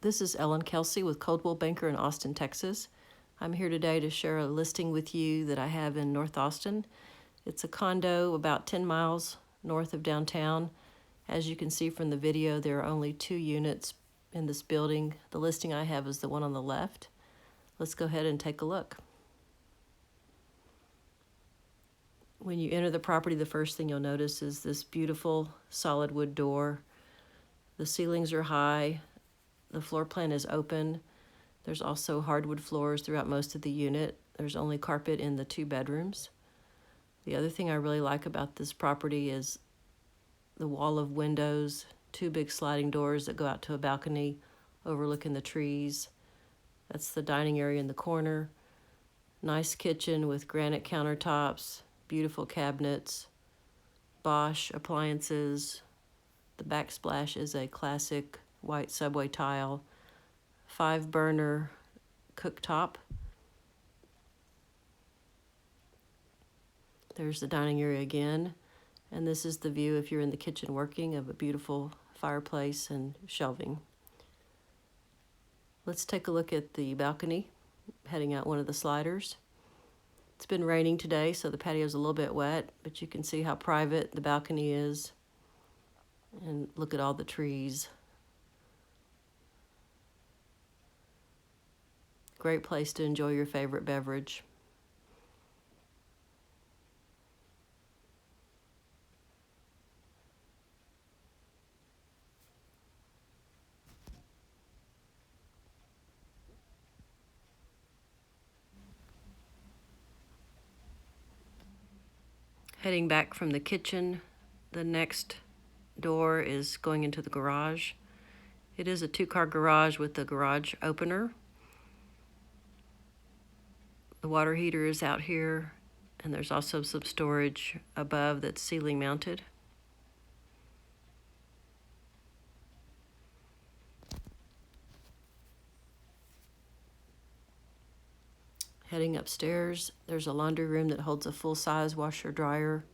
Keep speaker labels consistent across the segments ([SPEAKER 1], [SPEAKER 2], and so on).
[SPEAKER 1] This is Ellen Kelsey with Coldwell Banker in Austin, Texas. I'm here today to share a listing with you that I have in North Austin. It's a condo about 10 miles north of downtown. As you can see from the video, there are only 2 units in this building. The listing I have is the one on the left. Let's go ahead and take a look. When you enter the property, the first thing you'll notice is this beautiful solid wood door. The ceilings are high. The floor plan is open. There's also hardwood floors throughout most of the unit. There's only carpet in the 2 bedrooms. The other thing I really like about this property is the wall of windows, 2 big sliding doors that go out to a balcony overlooking the trees. That's the dining area in the corner. Nice kitchen with granite countertops, beautiful cabinets, Bosch appliances. The backsplash is a classic white subway tile, 5-burner cooktop. There's the dining area again, and this is the view if you're in the kitchen working of a beautiful fireplace and shelving. Let's take a look at the balcony, heading out one of the sliders. It's been raining today, so the patio's a little bit wet, but you can see how private the balcony is. And look at all the trees. Great place to enjoy your favorite beverage. Heading back from the kitchen, the next door is going into the garage. It is a 2-car garage with the garage opener. The water heater is out here, and there's also some storage above that's ceiling mounted. Heading upstairs, there's a laundry room that holds a full-size washer dryer.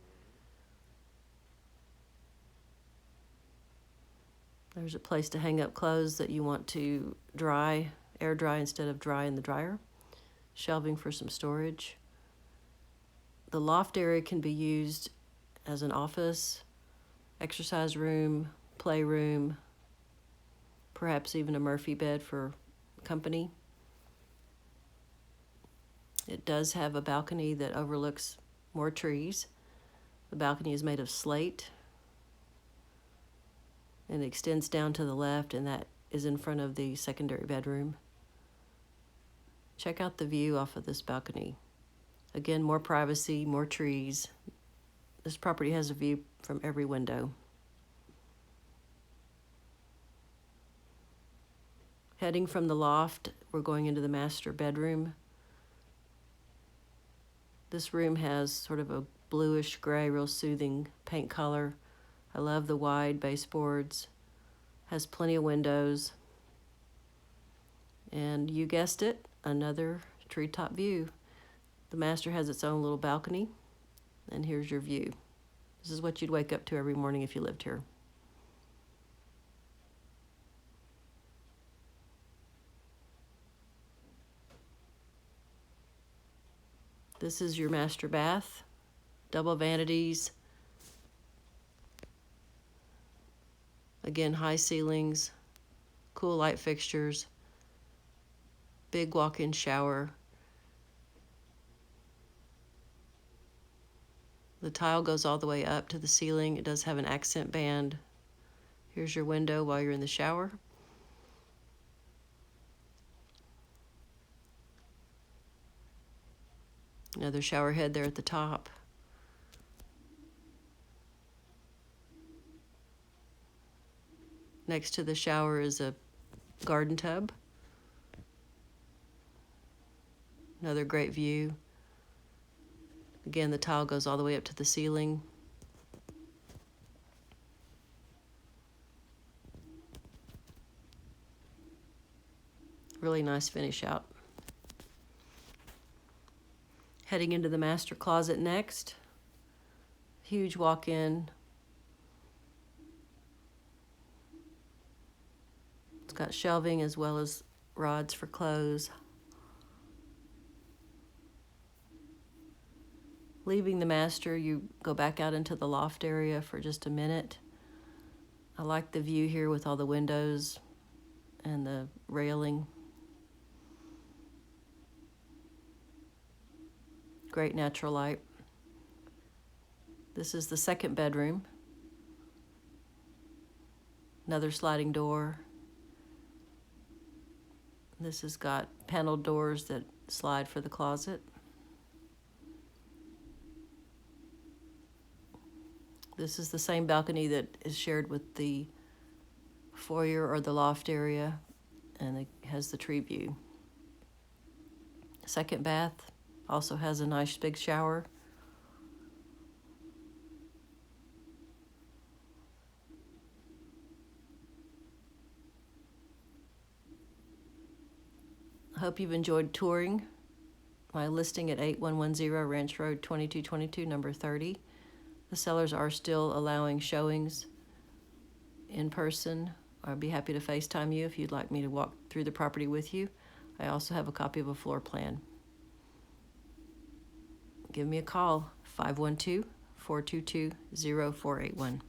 [SPEAKER 1] There's a place to hang up clothes that you want to dry, air dry instead of dry in the dryer. Shelving for some storage. The loft area can be used as an office, exercise room, playroom, perhaps even a Murphy bed for company. It does have a balcony that overlooks more trees. The balcony is made of slate and extends down to the left, and that is in front of the secondary bedroom. Check out the view off of this balcony. Again, more privacy, more trees. This property has a view from every window. Heading from the loft, we're going into the master bedroom. This room has sort of a bluish gray, real soothing paint color. I love the wide baseboards. Has plenty of windows. And you guessed it, another treetop view. The master has its own little balcony, and here's your view. This is what you'd wake up to every morning if you lived here. This is your master bath, double vanities. Again, high ceilings, cool light fixtures, big walk-in shower. The tile goes all the way up to the ceiling. It does have an accent band. Here's your window while you're in the shower. Another shower head there at the top. Next to the shower is a garden tub. Another great view. Again, the tile goes all the way up to the ceiling. Really nice finish out. Heading into the master closet next. Huge walk-in. Got shelving as well as rods for clothes. Leaving the master, you go back out into the loft area for just a minute. I like the view here with all the windows and the railing. Great natural light. This is the second bedroom. Another sliding door. This has got paneled doors that slide for the closet. This is the same balcony that is shared with the foyer or the loft area, and it has the tree view. Second bath also has a nice big shower. I hope you've enjoyed touring my listing at 8110 Ranch Road 2222, number 30. The sellers are still allowing showings in person. I'd be happy to FaceTime you if you'd like me to walk through the property with you. I also have a copy of a floor plan. Give me a call, 512-422-0481.